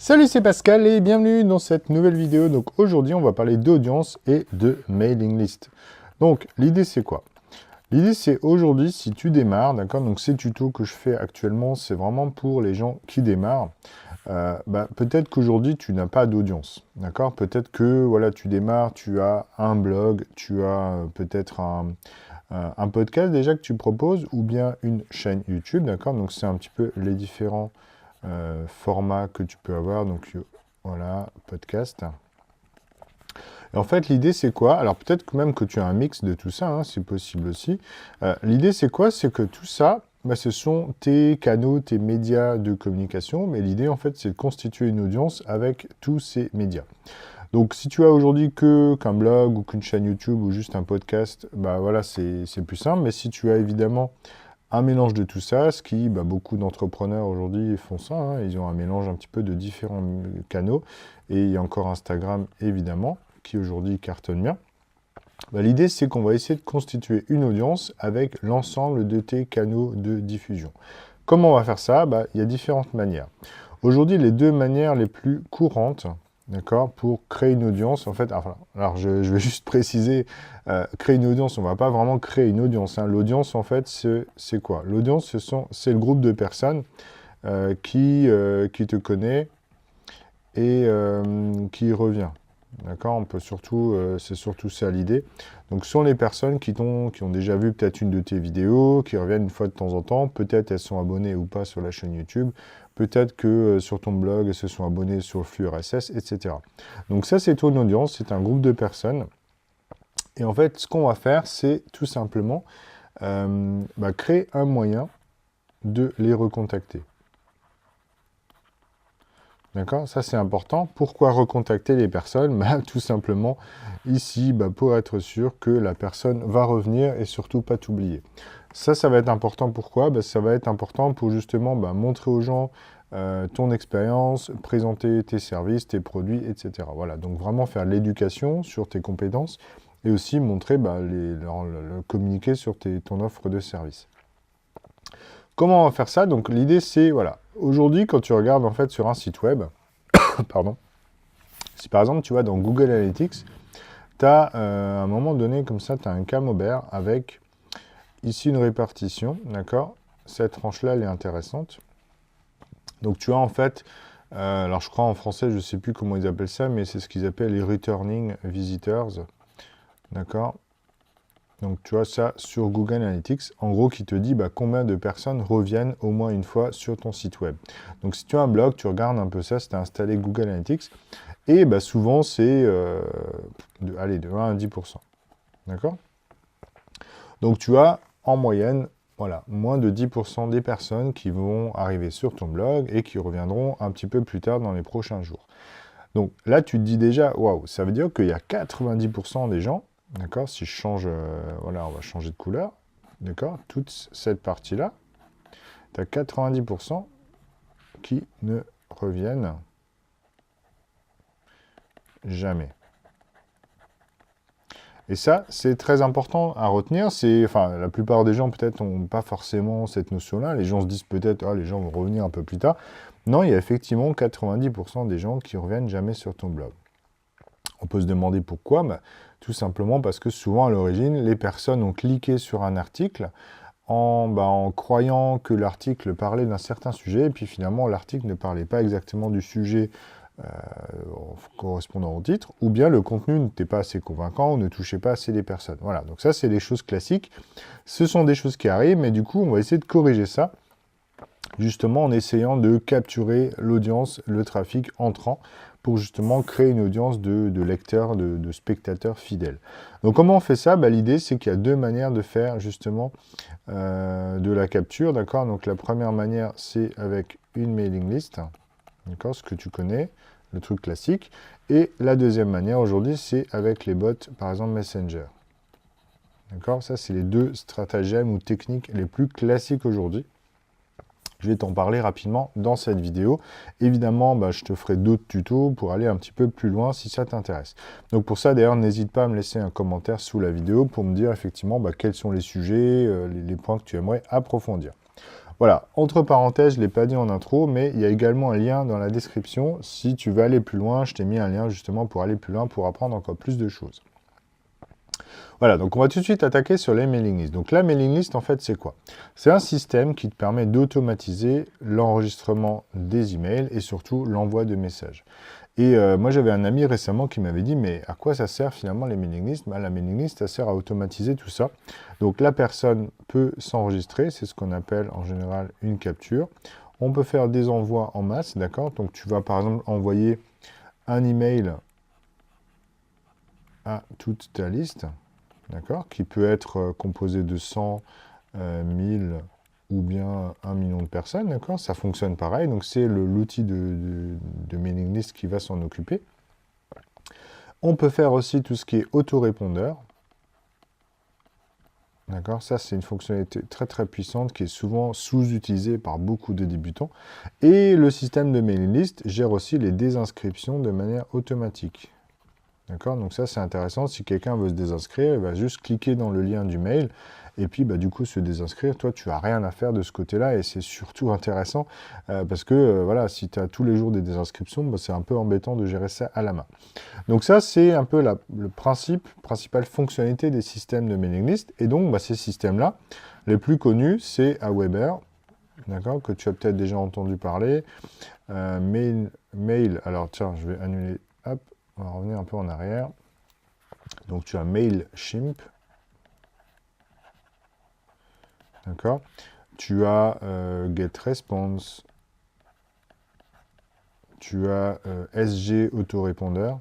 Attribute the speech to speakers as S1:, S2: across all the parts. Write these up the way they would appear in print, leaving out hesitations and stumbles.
S1: Salut, c'est Pascal et bienvenue dans cette nouvelle vidéo. Donc aujourd'hui, on va parler d'audience et de mailing list. Donc l'idée, c'est quoi? L'idée, c'est aujourd'hui, si tu démarres, d'accord? Donc ces tutos que je fais actuellement, c'est vraiment pour les gens qui démarrent. Peut-être qu'aujourd'hui, tu n'as pas d'audience, d'accord? Peut-être que voilà, tu démarres, tu as un blog, tu as peut-être un podcast déjà que tu proposes, ou bien une chaîne YouTube, d'accord? Donc c'est un petit peu les différents format que tu peux avoir. Donc voilà, podcast. Et en fait, l'idée, c'est quoi? Alors peut-être que même que tu as un mix de tout ça, hein, c'est possible aussi. L'idée, c'est quoi? C'est que tout ça, ce sont tes canaux, tes médias de communication, mais l'idée, en fait, c'est de constituer une audience avec tous ces médias. Donc, si tu as aujourd'hui qu'un blog ou qu'une chaîne YouTube ou juste un podcast, voilà, c'est plus simple. Mais si tu as évidemment un mélange de tout ça, ce qui, beaucoup d'entrepreneurs aujourd'hui font ça, hein, ils ont un mélange un petit peu de différents canaux, et il y a encore Instagram, évidemment, qui aujourd'hui cartonne bien. L'idée, c'est qu'on va essayer de constituer une audience avec l'ensemble de tes canaux de diffusion. Comment on va faire ça? Il y a différentes manières. Aujourd'hui, les deux manières les plus courantes, d'accord, pour créer une audience, en fait, alors je vais juste préciser, créer une audience, on ne va pas vraiment créer une audience, hein. L'audience, en fait, c'est quoi? L'audience, c'est le groupe de personnes qui te connaît et qui revient. D'accord, on peut surtout, c'est surtout ça l'idée. Donc, ce sont les personnes qui ont déjà vu peut-être une de tes vidéos, qui reviennent une fois de temps en temps. Peut-être elles sont abonnées ou pas sur la chaîne YouTube. Peut-être que sur ton blog, elles se sont abonnées sur le flux RSS, etc. Donc ça, c'est ton audience, c'est un groupe de personnes. Et en fait, ce qu'on va faire, c'est tout simplement créer un moyen de les recontacter. D'accord? Ça, c'est important. Pourquoi recontacter les personnes? Tout simplement, ici, pour être sûr que la personne va revenir et surtout pas t'oublier. Ça va être important. Pourquoi? Ça va être important pour justement montrer aux gens ton expérience, présenter tes services, tes produits, etc. Voilà, donc vraiment faire l'éducation sur tes compétences et aussi montrer, communiquer sur ton offre de service. Comment on va faire ça? Donc l'idée, c'est, voilà, aujourd'hui, quand tu regardes en fait sur un site web, pardon, si par exemple tu vas dans Google Analytics, tu as à un moment donné comme ça, tu as un camembert avec ici une répartition, d'accord? Cette tranche-là, elle est intéressante. Donc tu as en fait, alors je crois en français, je ne sais plus comment ils appellent ça, mais c'est ce qu'ils appellent les returning visitors, d'accord? Donc tu vois ça sur Google Analytics, en gros qui te dit combien de personnes reviennent au moins une fois sur ton site web. Donc si tu as un blog, tu regardes un peu ça, si tu as installé Google Analytics, et souvent c'est de 1 à 10%. D'accord? Donc tu as en moyenne, voilà, moins de 10% des personnes qui vont arriver sur ton blog et qui reviendront un petit peu plus tard dans les prochains jours. Donc là tu te dis déjà, waouh, ça veut dire qu'il y a 90% des gens. D'accord? Si je change, voilà, on va changer de couleur. D'accord? Toute cette partie-là, tu as 90% qui ne reviennent jamais. Et ça, c'est très important à retenir. La plupart des gens, peut-être, n'ont pas forcément cette notion-là. Les gens se disent peut-être, les gens vont revenir un peu plus tard. Non, il y a effectivement 90% des gens qui ne reviennent jamais sur ton blog. On peut se demander pourquoi. Tout simplement parce que souvent, à l'origine, les personnes ont cliqué sur un article en croyant que l'article parlait d'un certain sujet, et puis finalement, l'article ne parlait pas exactement du sujet correspondant au titre, ou bien le contenu n'était pas assez convaincant, ou ne touchait pas assez les personnes. Voilà, donc ça, c'est des choses classiques. Ce sont des choses qui arrivent, mais du coup, on va essayer de corriger ça, justement en essayant de capturer l'audience, le trafic entrant, pour justement créer une audience de lecteurs, de spectateurs fidèles. Donc comment on fait ça? L'idée, c'est qu'il y a deux manières de faire justement de la capture, d'accord? Donc la première manière, c'est avec une mailing list, d'accord? Ce que tu connais, le truc classique. Et la deuxième manière aujourd'hui, c'est avec les bots, par exemple Messenger. D'accord? Ça, c'est les deux stratagèmes ou techniques les plus classiques aujourd'hui. Je vais t'en parler rapidement dans cette vidéo. Évidemment, je te ferai d'autres tutos pour aller un petit peu plus loin si ça t'intéresse. Donc pour ça, d'ailleurs, n'hésite pas à me laisser un commentaire sous la vidéo pour me dire effectivement quels sont les sujets, les points que tu aimerais approfondir. Voilà, entre parenthèses, je ne l'ai pas dit en intro, mais il y a également un lien dans la description. Si tu veux aller plus loin, je t'ai mis un lien justement pour aller plus loin, pour apprendre encore plus de choses. Voilà, donc on va tout de suite attaquer sur les mailing lists. Donc la mailing list, en fait, c'est quoi? C'est un système qui te permet d'automatiser l'enregistrement des emails et surtout l'envoi de messages. Et moi, j'avais un ami récemment qui m'avait dit, mais à quoi ça sert finalement les mailing lists? La mailing list, ça sert à automatiser tout ça. Donc la personne peut s'enregistrer, c'est ce qu'on appelle en général une capture. On peut faire des envois en masse, d'accord? Donc tu vas par exemple envoyer un email à toute ta liste, d'accord, qui peut être composé de 100, 1000 ou bien 1 million de personnes, d'accord. Ça fonctionne pareil, donc c'est l'outil de mailing list qui va s'en occuper. On peut faire aussi tout ce qui est autorépondeur, d'accord. Ça, c'est une fonctionnalité très très puissante qui est souvent sous-utilisée par beaucoup de débutants. Et le système de mailing list gère aussi les désinscriptions de manière automatique. D'accord, donc ça c'est intéressant. Si quelqu'un veut se désinscrire, il va juste cliquer dans le lien du mail et puis du coup se désinscrire. Toi, tu n'as rien à faire de ce côté-là et c'est surtout intéressant parce que voilà, si tu as tous les jours des désinscriptions, c'est un peu embêtant de gérer ça à la main. Donc ça, c'est un peu le principale fonctionnalité des systèmes de mailing list. Et donc ces systèmes-là, les plus connus, c'est Aweber, d'accord, que tu as peut-être déjà entendu parler. Mail, alors tiens, je vais annuler, hop. On va revenir un peu en arrière. Donc tu as Mailchimp. D'accord. Tu as GetResponse. Tu as SG Autorépondeur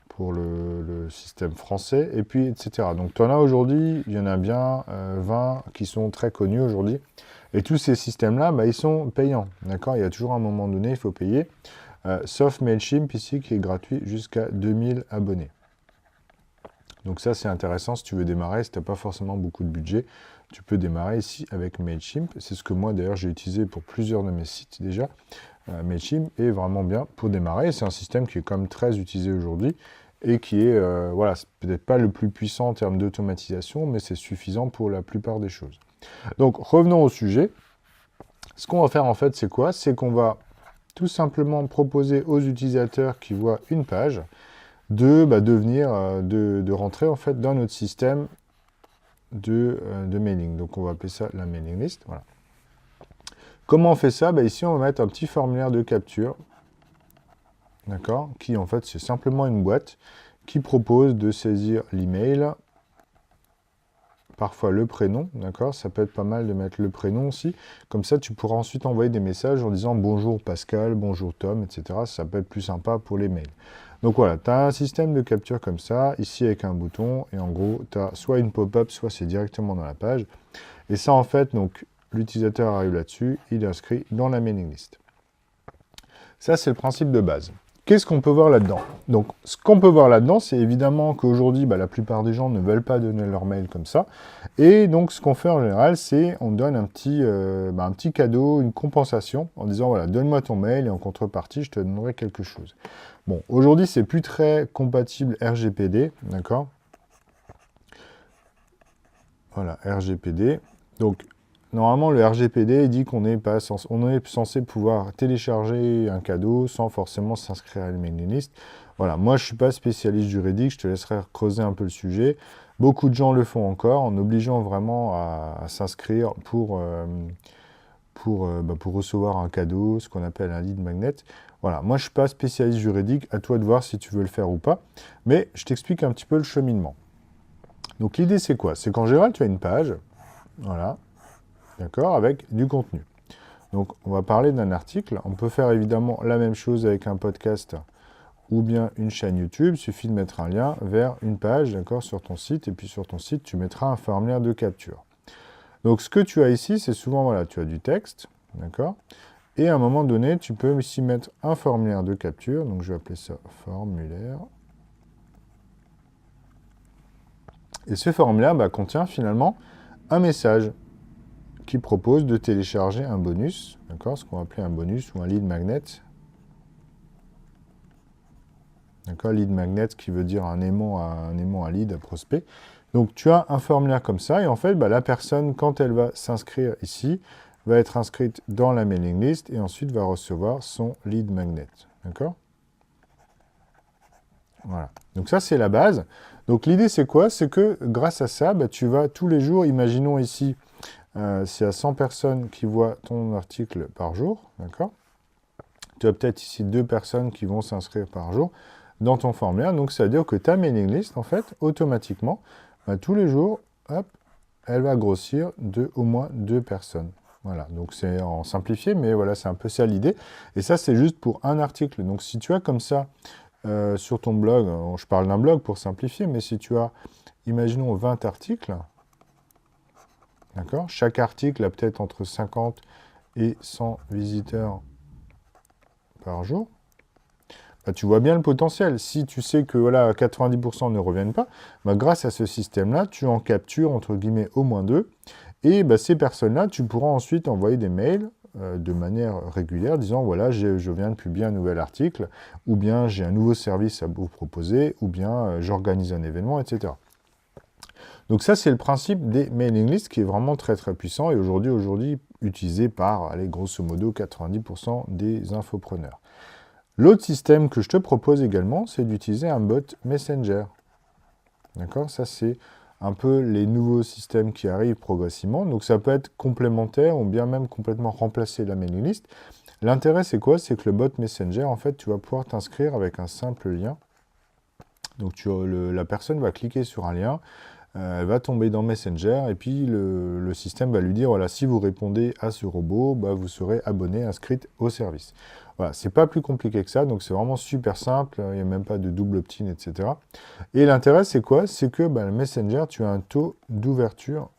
S1: pour le système français. Et puis, etc. Donc tu en as aujourd'hui, il y en a bien 20 qui sont très connus aujourd'hui. Et tous ces systèmes-là, ils sont payants. D'accord. Il y a toujours un moment donné, il faut payer. Sauf Mailchimp ici qui est gratuit jusqu'à 2000 abonnés. Donc ça c'est intéressant si tu veux démarrer, si tu n'as pas forcément beaucoup de budget, tu peux démarrer ici avec Mailchimp. C'est ce que moi d'ailleurs j'ai utilisé pour plusieurs de mes sites déjà. Mailchimp est vraiment bien pour démarrer. C'est un système qui est quand même très utilisé aujourd'hui et qui est, voilà, c'est peut-être pas le plus puissant en termes d'automatisation, mais c'est suffisant pour la plupart des choses. Donc revenons au sujet. Ce qu'on va faire en fait c'est quoi? C'est qu'on va tout simplement proposer aux utilisateurs qui voient une page de rentrer en fait dans notre système de mailing. Donc on va appeler ça la mailing list. Voilà. Comment on fait ça? Ici on va mettre un petit formulaire de capture, d'accord, qui en fait c'est simplement une boîte qui propose de saisir l'email, parfois le prénom, d'accord, ça peut être pas mal de mettre le prénom aussi, comme ça tu pourras ensuite envoyer des messages en disant bonjour Pascal, bonjour Tom, etc. Ça peut être plus sympa pour les mails. Donc voilà, tu as un système de capture comme ça, ici avec un bouton, et en gros, tu as soit une pop-up, soit c'est directement dans la page. Et ça, en fait, donc l'utilisateur arrive là-dessus, il est inscrit dans la mailing list. Ça, c'est le principe de base. Qu'est-ce qu'on peut voir là-dedans? Donc, ce qu'on peut voir là-dedans, c'est évidemment qu'aujourd'hui, la plupart des gens ne veulent pas donner leur mail comme ça. Et donc, ce qu'on fait en général, c'est on donne un petit cadeau, une compensation, en disant, voilà, donne-moi ton mail et en contrepartie, je te donnerai quelque chose. Bon, aujourd'hui, c'est plus très compatible RGPD, d'accord? Voilà, RGPD. Donc, normalement, le RGPD dit qu'on est censé pouvoir télécharger un cadeau sans forcément s'inscrire à une mailing list. Voilà, moi, je ne suis pas spécialiste juridique, je te laisserai creuser un peu le sujet. Beaucoup de gens le font encore en obligeant vraiment à s'inscrire pour recevoir un cadeau, ce qu'on appelle un lead magnet. Voilà, moi je ne suis pas spécialiste juridique, à toi de voir si tu veux le faire ou pas, mais je t'explique un petit peu le cheminement. Donc l'idée c'est quoi? C'est qu'en général tu as une page, voilà, d'accord, avec du contenu. Donc on va parler d'un article, on peut faire évidemment la même chose avec un podcast ou bien une chaîne YouTube, il suffit de mettre un lien vers une page, d'accord, sur ton site, et puis sur ton site tu mettras un formulaire de capture. Donc ce que tu as ici, c'est souvent, voilà, tu as du texte, d'accord? Et à un moment donné, tu peux ici mettre un formulaire de capture, donc je vais appeler ça formulaire. Et ce formulaire contient finalement un message qui propose de télécharger un bonus, d'accord, ce qu'on va appeler un bonus ou un lead magnet. D'accord, lead magnet qui veut dire un aimant à lead, à prospect. Donc, tu as un formulaire comme ça, et en fait, bah, la personne, quand elle va s'inscrire ici, va être inscrite dans la mailing list, et ensuite va recevoir son lead magnet. D'accord? Voilà. Donc ça, c'est la base. Donc l'idée, c'est quoi? C'est que grâce à ça, bah, tu vas tous les jours, imaginons ici, s'il y a 100 personnes qui voient ton article par jour, d'accord? Tu as peut-être ici 2 personnes qui vont s'inscrire par jour dans ton formulaire. Donc ça veut dire que ta mailing list, en fait, automatiquement, bah, tous les jours, hop, elle va grossir de au moins 2 personnes. Voilà, donc c'est en simplifié, mais voilà, c'est un peu ça l'idée. Et ça, c'est juste pour un article. Donc si tu as comme ça sur ton blog, je parle d'un blog pour simplifier, mais si tu as, imaginons, 20 articles, d'accord, chaque article a peut-être entre 50 et 100 visiteurs par jour, bah, tu vois bien le potentiel. Si tu sais que voilà, 90% ne reviennent pas, bah, grâce à ce système-là, tu en captures, entre guillemets, au moins 2, et bah, ces personnes-là, tu pourras ensuite envoyer des mails de manière régulière, disant, voilà, je viens de publier un nouvel article, ou bien j'ai un nouveau service à vous proposer, ou bien j'organise un événement, etc. Donc ça, c'est le principe des mailing lists qui est vraiment très très puissant, et aujourd'hui utilisé par, allez, grosso modo, 90% des infopreneurs. L'autre système que je te propose également, c'est d'utiliser un bot Messenger. D'accord? Ça, c'est un peu les nouveaux systèmes qui arrivent progressivement. Donc, ça peut être complémentaire ou bien même complètement remplacer la mailing list. L'intérêt, c'est quoi? C'est que le bot Messenger, en fait, tu vas pouvoir t'inscrire avec un simple lien. Donc, la personne va cliquer sur un lien, elle va tomber dans Messenger, et puis le système va lui dire, voilà, si vous répondez à ce robot, bah, vous serez abonné, inscrite au service. Voilà, c'est pas plus compliqué que ça, donc c'est vraiment super simple, il n'y a même pas de double opt-in, etc. Et l'intérêt, c'est quoi? C'est que bah, le Messenger, tu as un taux d'ouverture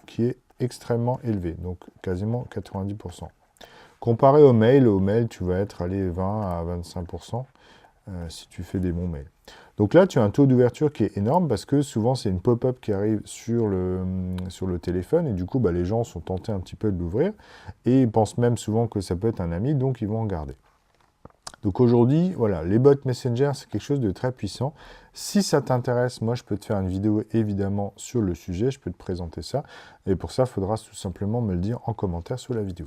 S1: qui est extrêmement élevé, donc quasiment 90%. Comparé au mail, tu vas être allé 20 à 25%. Si tu fais des bons mails. Donc là, tu as un taux d'ouverture qui est énorme parce que souvent, c'est une pop-up qui arrive sur le téléphone et du coup, bah, les gens sont tentés un petit peu de l'ouvrir et ils pensent même souvent que ça peut être un ami, donc ils vont en garder. Donc aujourd'hui, voilà, les bots Messenger, c'est quelque chose de très puissant. Si ça t'intéresse, moi, je peux te faire une vidéo, évidemment, sur le sujet. Je peux te présenter ça. Et pour ça, il faudra tout simplement me le dire en commentaire sous la vidéo.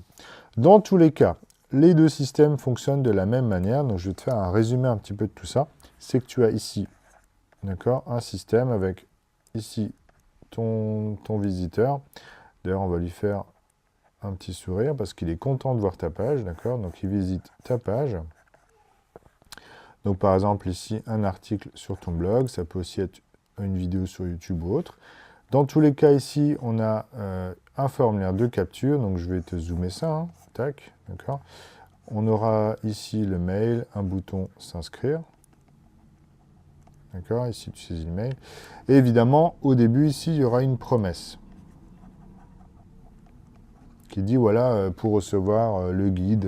S1: Dans tous les cas, les deux systèmes fonctionnent de la même manière. Donc, je vais te faire un résumé un petit peu de tout ça. C'est que tu as ici, d'accord, un système avec ici ton visiteur. D'ailleurs, on va lui faire un petit sourire parce qu'il est content de voir ta page, d'accord? Donc, il visite ta page. Donc par exemple ici, un article sur ton blog, ça peut aussi être une vidéo sur YouTube ou autre. Dans tous les cas ici, on a un formulaire de capture, donc je vais te zoomer ça, hein. Tac, d'accord. On aura ici le mail, un bouton s'inscrire. D'accord, ici tu saisis le mail. Et évidemment, au début ici, il y aura une promesse qui dit, voilà, pour recevoir le guide,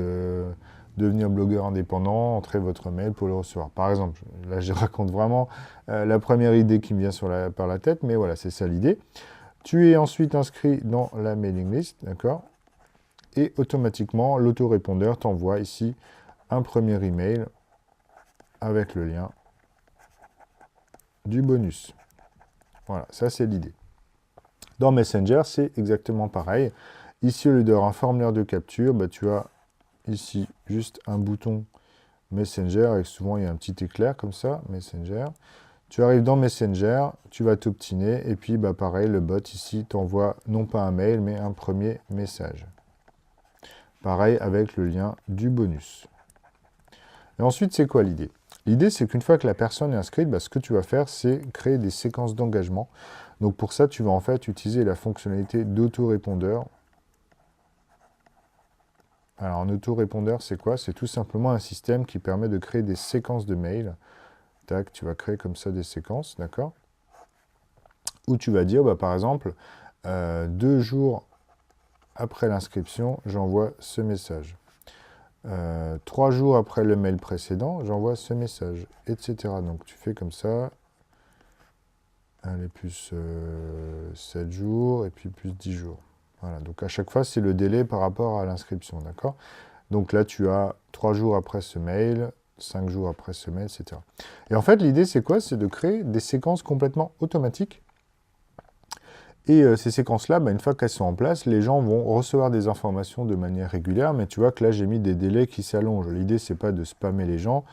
S1: devenir blogueur indépendant, entrez votre mail pour le recevoir. Par exemple, là je raconte vraiment la première idée qui me vient par la tête, mais voilà, c'est ça l'idée. Tu es ensuite inscrit dans la mailing list, d'accord? Et automatiquement, l'autorépondeur t'envoie ici un premier email avec le lien du bonus. Voilà, ça c'est l'idée. Dans Messenger, c'est exactement pareil. Ici, au lieu d'avoir un formulaire de capture, bah, tu as ici juste un bouton Messenger, et souvent il y a un petit éclair comme ça, Messenger. Tu arrives dans Messenger, tu vas t'obtiner, et puis bah, pareil, le bot ici t'envoie non pas un mail, mais un premier message. Pareil avec le lien du bonus. Et ensuite, c'est quoi l'idée? L'idée, c'est qu'une fois que la personne est inscrite, bah, ce que tu vas faire, c'est créer des séquences d'engagement. Donc pour ça, tu vas en fait utiliser la fonctionnalité d'autorépondeur. Alors, un autorépondeur, c'est quoi? C'est tout simplement un système qui permet de créer des séquences de mails. Tac, tu vas créer comme ça des séquences, d'accord? Où tu vas dire, bah, par exemple, 2 jours après l'inscription, j'envoie ce message. 3 jours après le mail précédent, j'envoie ce message, etc. Donc, tu fais comme ça. Allez, plus 7 jours, et puis plus 10 jours. Voilà, donc à chaque fois, c'est le délai par rapport à l'inscription, d'accord? Donc là, tu as 3 jours après ce mail, 5 jours après ce mail, etc. Et en fait, l'idée, c'est quoi? C'est de créer des séquences complètement automatiques Et ces séquences-là, une fois qu'elles sont en place, les gens vont recevoir des informations de manière régulière, mais tu vois que là, j'ai mis des délais qui s'allongent. L'idée, c'est pas de spammer les gens,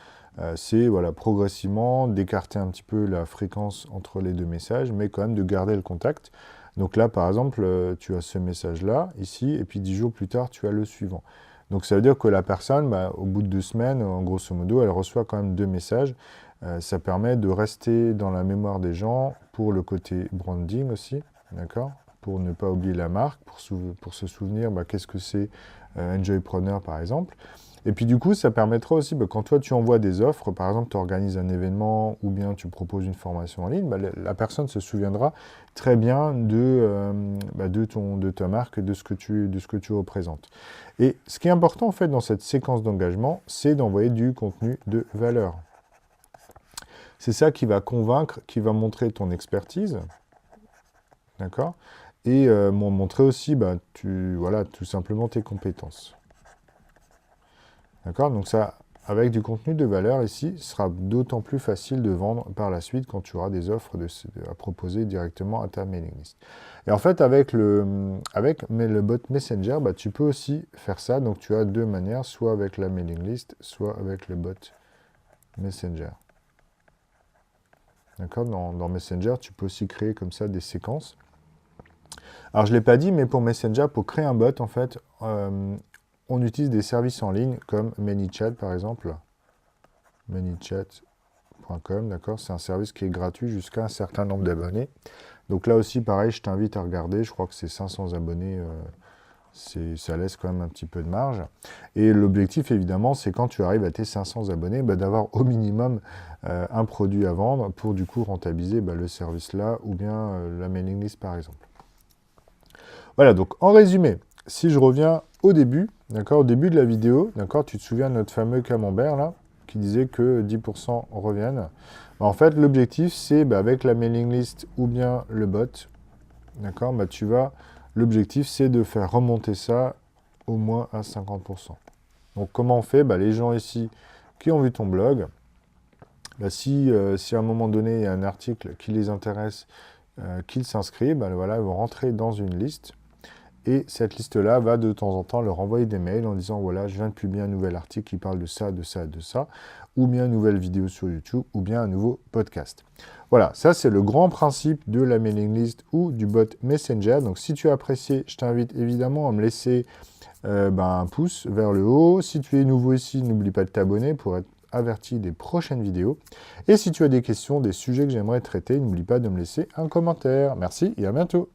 S1: c'est voilà, progressivement d'écarter un petit peu la fréquence entre les deux messages, mais quand même de garder le contact. Donc là, par exemple, tu as ce message-là, ici, et puis 10 jours plus tard, tu as le suivant. Donc ça veut dire que la personne, au bout de 2 semaines, en grosso modo, elle reçoit quand même 2 messages. Ça permet de rester dans la mémoire des gens pour le côté branding aussi. D'accord. Pour ne pas oublier la marque, pour se souvenir qu'est-ce que c'est Enjoypreneur par exemple. Et puis du coup, ça permettra aussi, quand toi tu envoies des offres, par exemple tu organises un événement ou bien tu proposes une formation en ligne, la personne se souviendra très bien de ta marque, de ce que tu représentes. Et ce qui est important en fait dans cette séquence d'engagement, c'est d'envoyer du contenu de valeur. C'est ça qui va convaincre, qui va montrer ton expertise. D'accord. Et montrer aussi, voilà, tout simplement tes compétences. D'accord. Donc ça, avec du contenu de valeur ici, ce sera d'autant plus facile de vendre par la suite quand tu auras des offres à proposer directement à ta mailing list. Et en fait, avec le bot Messenger, tu peux aussi faire ça. Donc tu as deux manières, soit avec la mailing list, soit avec le bot Messenger. D'accord. Dans Messenger, tu peux aussi créer comme ça des séquences. Alors, je ne l'ai pas dit, mais pour Messenger, pour créer un bot, en fait, on utilise des services en ligne comme ManyChat, par exemple. ManyChat.com, d'accord? C'est un service qui est gratuit jusqu'à un certain nombre d'abonnés. Donc là aussi, pareil, je t'invite à regarder. Je crois que c'est 500 abonnés. Ça laisse quand même un petit peu de marge. Et l'objectif, évidemment, c'est quand tu arrives à tes 500 abonnés, d'avoir au minimum un produit à vendre pour, du coup, rentabiliser le service-là ou bien la mailing list, par exemple. Voilà, donc en résumé, si je reviens au début, d'accord, au début de la vidéo, d'accord, tu te souviens de notre fameux camembert là, qui disait que 10% reviennent. En fait, l'objectif, c'est avec la mailing list ou bien le bot, d'accord, l'objectif, c'est de faire remonter ça au moins à 50%. Donc comment on fait? Les gens ici qui ont vu ton blog, si à un moment donné, il y a un article qui les intéresse, qu'ils s'inscrivent, voilà, ils vont rentrer dans une liste. Et cette liste-là va de temps en temps leur envoyer des mails en disant, voilà, je viens de publier un nouvel article qui parle de ça, de ça, de ça, ou bien une nouvelle vidéo sur YouTube, ou bien un nouveau podcast. Voilà, ça c'est le grand principe de la mailing list ou du bot Messenger. Donc si tu as apprécié, je t'invite évidemment à me laisser un pouce vers le haut. Si tu es nouveau ici, n'oublie pas de t'abonner pour être averti des prochaines vidéos. Et si tu as des questions, des sujets que j'aimerais traiter, n'oublie pas de me laisser un commentaire. Merci et à bientôt.